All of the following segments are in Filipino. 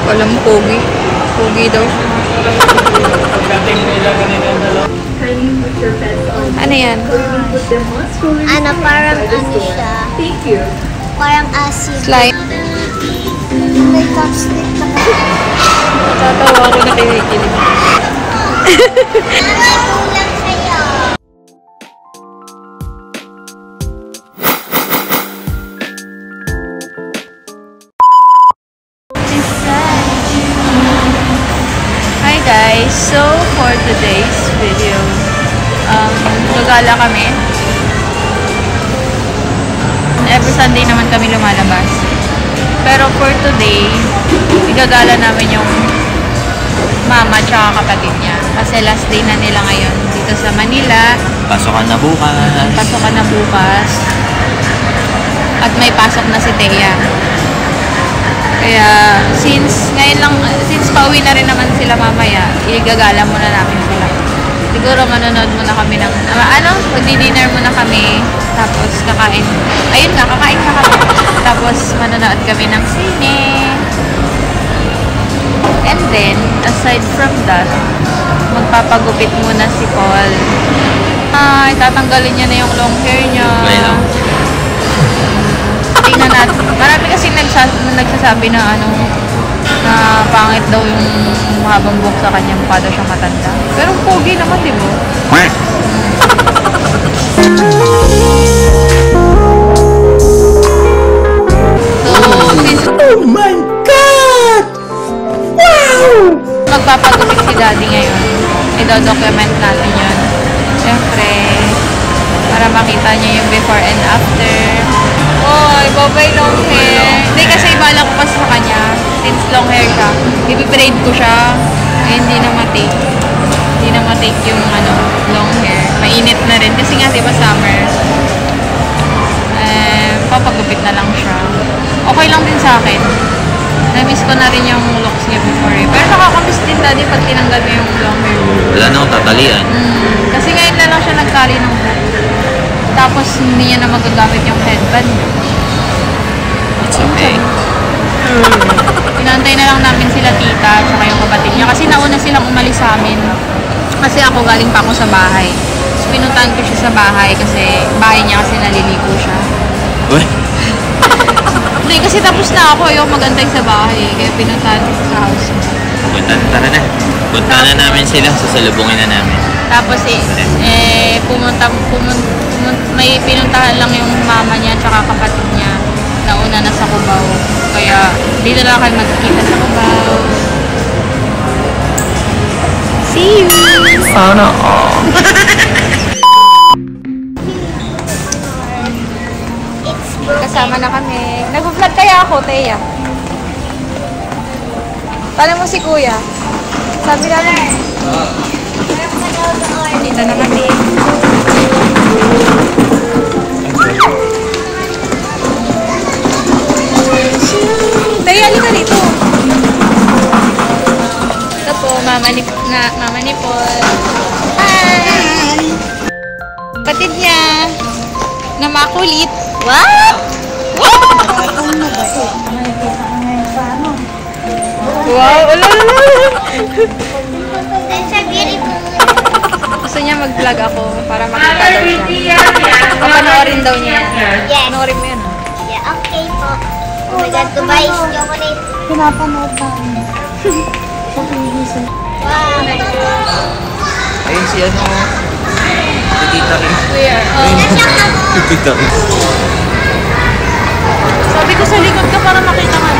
Walang pogi. Pogi daw siya. Ano yan? Ano, parang ano siya? Parang asin. Slime. May chopstick na kasi. Natatawa ako na kinikilig. May kulang sa'yo. Hi guys! So, for today's video, gagala kami. Every Sunday naman kami lumalabas. Pero for today, igagala namin yung mama tsaka kapatid niya. Kasi last day na nila ngayon dito sa Manila. Pasokan na bukas. Pasokan na bukas. At may pasok na si Thea. Kaya, since pauwi na rin naman sila mamaya, igagala muna namin sila. Siguro manonood muna kami ng, magdi-dinner muna kami, tapos kakain. Ayun nga, kakain na kami. Tapos manonood kami ng sine. And then, aside from that, magpapagupit muna si Paul. Tatanggalin niya na yung long hair niya. Tingnan natin. Marami kasi nagsasabi na na pangit daw yung mahabang buhok sa kanya, mukha daw siyang matanda. Pero pogi naman, di ba? Oh my God! Wow! Magpapagupit si Daddy ngayon. I-document natin yun. Siyempre, para makita niya yung before and after. Oy, babay long hair. Hindi kasi ibala ko pa sa kanya. Since long hair siya, ipibraid ko siya. Hindi na matake. Hindi na matake yung long hair. Mainit na rin. Kasi nga, diba summer? Papagupit na lang siya. Okay lang din sa akin. Na-miss ko na rin yung looks niya before eh. Pero nakakamiss din Daddy pag tinanggal mo yung long hair. Wala na akong tatalian. Kasi ngayon na lang siya nagtali ng hair. Tapos hindi niya na magagamit yung headband. It's okay. Pinantay na lang namin sila tita at saka yung kapatid niya. Kasi nauna silang umalis sa amin. Kasi ako galing pa ako sa bahay. So pinuntahan ko siya sa bahay kasi bahay niya kasi naliligo siya. Uy! Hindi, kasi tapos na ako. Ayaw magantay sa bahay. Kaya pinuntahan ko sa house. Tara na. Punta na namin sila. Sasalubungin na namin. Tapos may pinuntahan lang yung mama niya at kapatid niya. Nauna na sa Cubao. Kaya dito na kayo magkikita sa Cubao. See you! Sana all. Kasama na kami. Nag-vlog kaya ako, Thea. Tanong mo si Kuya. Sabi namin. Dito na kami. Thea, halika dito. Ito po, mama ni Paul. Hi! Kapatid niya. Na makulit. What? Wow! Gusto niya mag-vlog ako para makita daw siya. Papanoorin daw niya. Yes. Panoorin mo yun. Yeah, okay po. Oh my God, Dubai chocolate. Pinapanood namin. Sa TV. Wow. Ayun si si Tita Kim. Kuya. Si Tita Kim. Sabi ko sa likod ka para makita ka.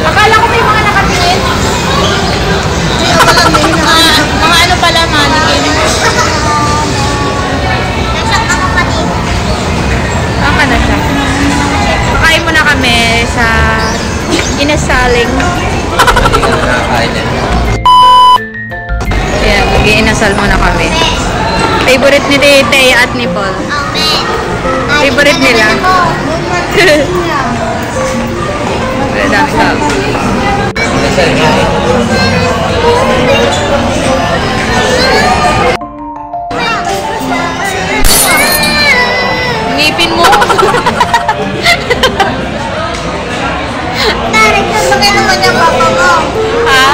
Akala ko may mga nakatingin. Mga ano pala, mannequin. Nasaan ka kapatid? Tama na siya. Pakain muna kami sa inasaling. Hindi ka na nakakain yan. Ayan, mag-iinasal muna kami. Favorite ni Thea at ni Paul. Okay. Favorite nila. Ang dami ka. Kasal nga eh. Ngipin mo. naman yung papa mo. Ha?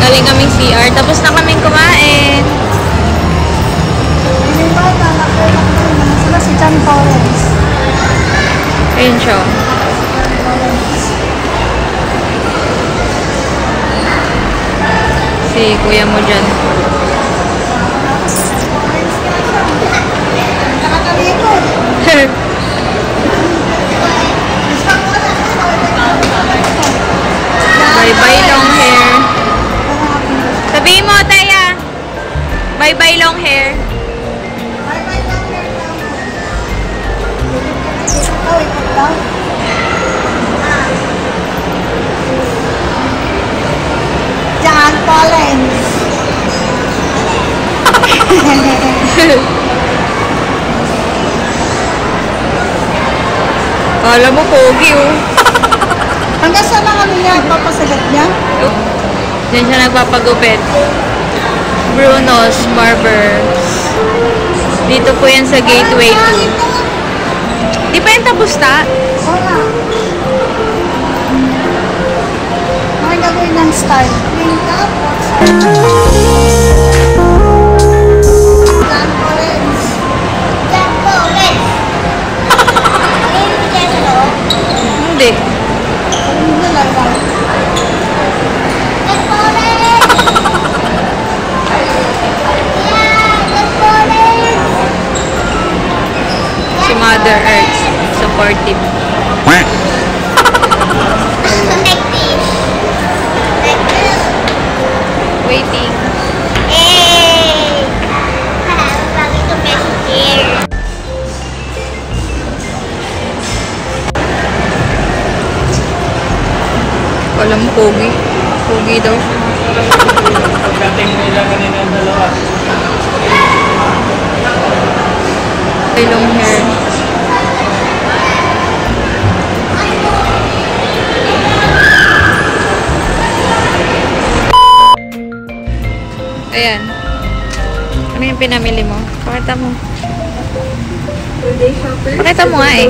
Galing kaming CR. Tapos na kaming kumain. Yung bata, sila si John Torres. Ayun siya. Si kuya mo dyan. Nakatalikod. Bye-bye long hair. Sabihin mo, Taya. Bye-bye long hair. Oh, ikot daw. John Collins. Kala mo, pogi oh. Hanggang sa mga ano niya, papasagat niya? Diyan siya nagpapagupit. Bruno's Barber. Dito po yan sa Gateway 2. Di pa yan tapos na? Wala. Mga gagawin ng style. John Collins. John Collins. Ano yung dyan sa loob? Hindi. Ano yung lalagay? John Collins! John Collins! Si Mother Earth. Supportive. Like this. Like this. Waiting. Hey! Bakit ito best here? Kala mo, pogi. Pogi daw. Pagdating nila kanina ang dalawa. Ay, long hair. Ayan. Ano yung pinamili mo? Pakita mo. Pakita mo nga eh.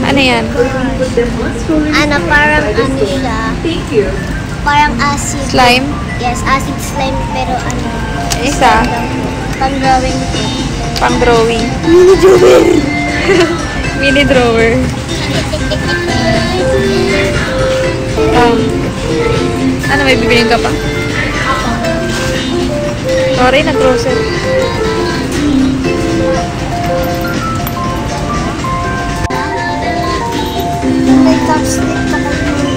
Ano yan? Ano, parang ano siya? Parang acid. Slime? Yes, acid slime pero ano? Isa. Pang drawing. Pang drawing. Mini drawer. Mini drawer. Ano, may bibilin ka pa? Sorry, nag-grocery. May chopstick pa kami.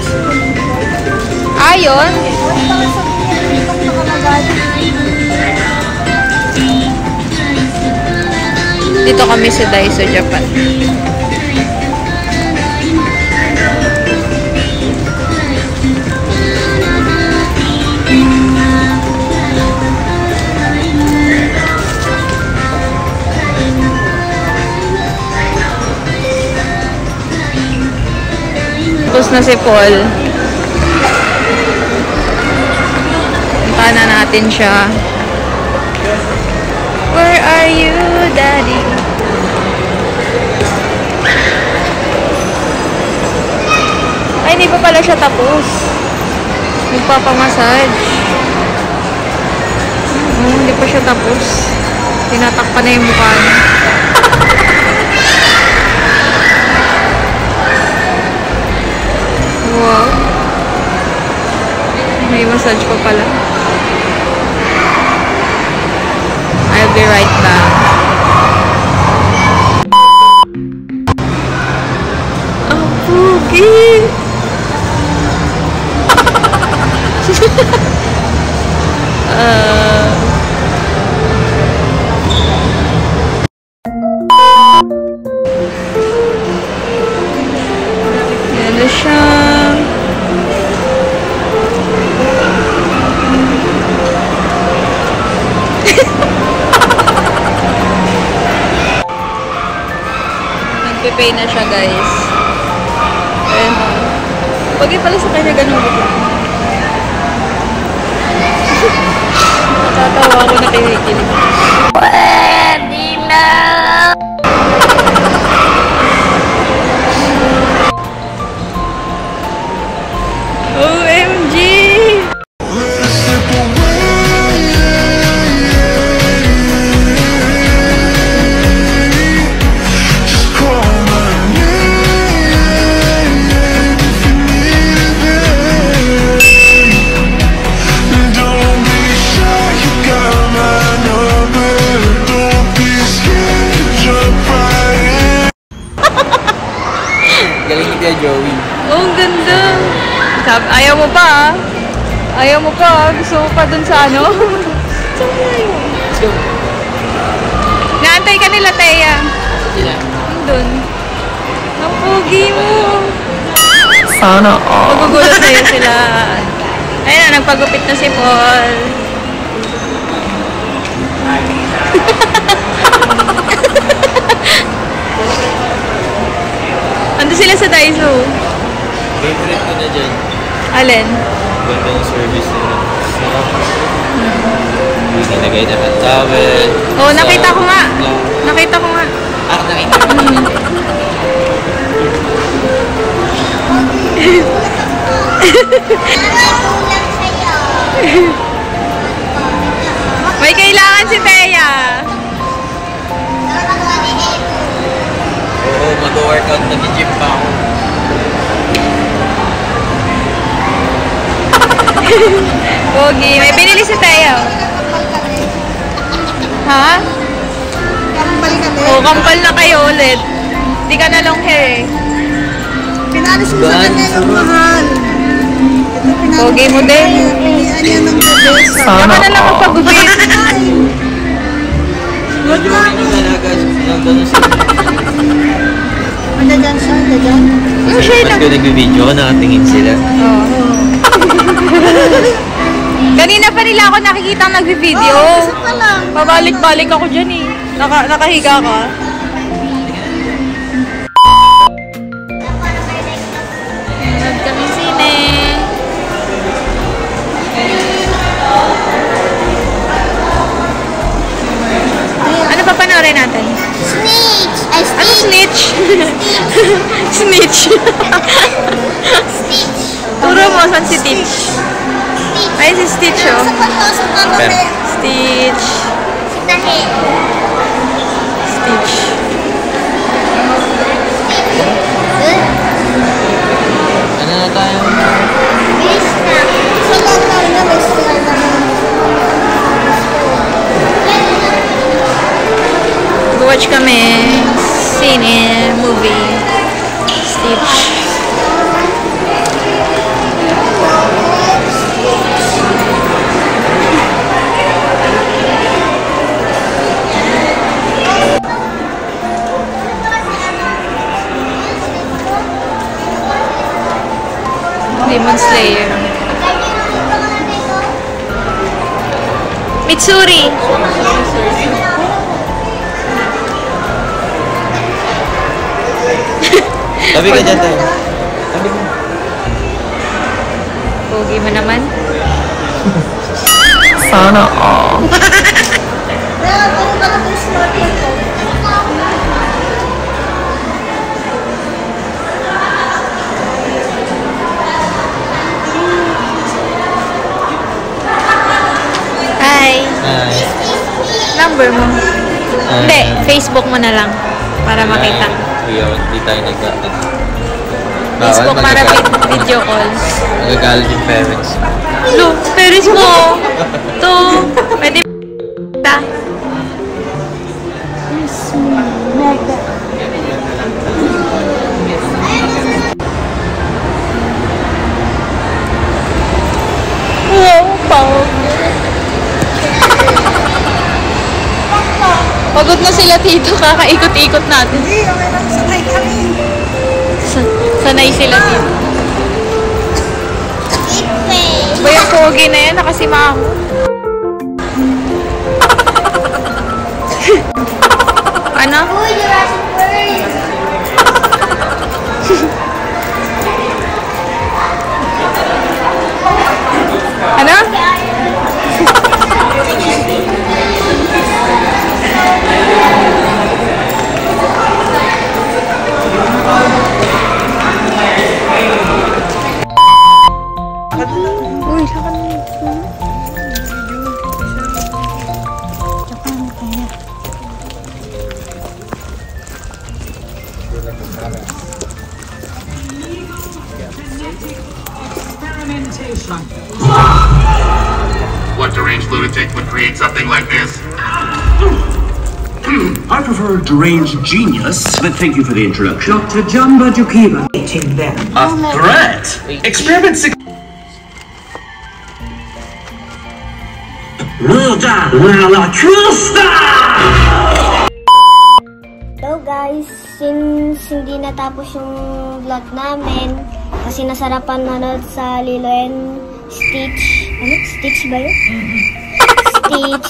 Ayon. Huwag pa sabihin itong nakalagay. Dito kami sa Daiso, Japan. Tapos na si Paul. Punta na natin siya. Where are you, Daddy? Ay, hindi pa pala siya tapos. Nagpapamassage. Hindi pa siya tapos. Tinatakpan na yung mukha niya. Wow. May massage pa pala. I'll be right back. Ang pugi! nagpe-pay na siya, guys. Ayan. Pagay pala sa kanya ganun ko. Natatawa ako na kinikilig. Pwede na! OMG! Galing ni Kuya Joey. Oh, ang ganda! Ayaw mo pa, ah. Ayaw mo pa, ah. Gusto mo pa dun sa ano? Saan mo yun? Let's go. Naantay ka nila, Teya. Sila. Dun. Ang pogi mo. Sana all. Magugulat sa'yo sila. Ayun na, nagpagupit na si Paul. Ando sila sa Daiso. Favorite ko na dyan. Alin? Ganda yung service nila. Nilagay na ang towel. Oo, nakita ko nga. Nakita ko nga. Nakita ko. May kailangan si Teya. Oo, mag-workout. Nag-gym pa ako. Pogi. May binili si Teya. Ha? Kambal kami. Oo, kampal na kayo ulit. Hindi ka na long hair eh. Pinalis mo sa kanya yung mahal. Ito, pinalis Pogi mo din. Ano yan ang bebesa? Saka na lang magpagupit. Medyo rin yung talaga. Gano'n sila. Ano dyan siya? Ano dyan? Yung shade Ba't lang. ko nag-video ko, nakatingin sila. Oo. Kanina pa nila ako nakikita nag-video. Isa pa lang. Pabalik-balik ako dyan eh. Nakahiga ka. Nanood kami sine. Ano pa panoorin natin? Snitch! Ay, Ano snitch? Snitch. Stitch! Turo mo, saan si Stitch? Stitch! Ay, si Stitch oh. Sa pagkakas ng kami. Stitch. Si Tahi. Stitch. Ano na tayo? Bilis na. Sila na bilis na naman. Watch kami. Sine. Movie. Stitch. Demon Slayer. Mitsuri. Tabi ka dyan tayo. Tabi mo. Pogi mo naman. Sana all. Kaya, ano ba na bilis na ito? Hi. Hi. Number mo. Hindi, Facebook mo na lang. Para makita. Kuya, hindi tayo nagkakit. Facebook para video call. Magagalit yung parents. Lo, Paris mo. To. Pwede ta. Wow, pagod. Pagod na sila tito, kakaikot-ikot natin. Hindi, okay lang. Sanay kami. Sanay sila tito. Ipe. Ba yung pogi na yan, nakasimango. ano? Uy, Jurassic World. Ano? Uy, lakad mo. What deranged lunatic would create something like this? I prefer deranged genius, but thank you for the introduction. Dr. Jamba Dukiba. A threat? Experiment 6. Hello guys, since hindi natapos yung vlog namin, kasi nasarapan manood sa Lilo and Stitch. Ano? Stitch ba yun? Stitch.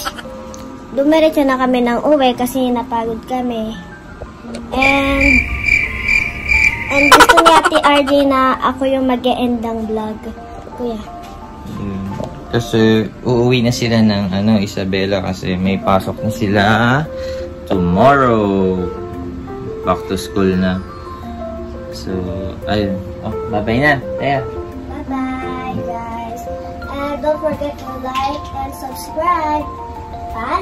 Dumiretso na kami ng uwi kasi napagod kami. And gusto ni Ate RJ na ako yung mag-e-end ng vlog. Kuya. Kasi uuwi na sila ng Isabela kasi may pasok na sila tomorrow. Back to school na. So, ayun. Oh, bye-bye na. Taya. Bye-bye guys. And don't forget to like and subscribe. Bye!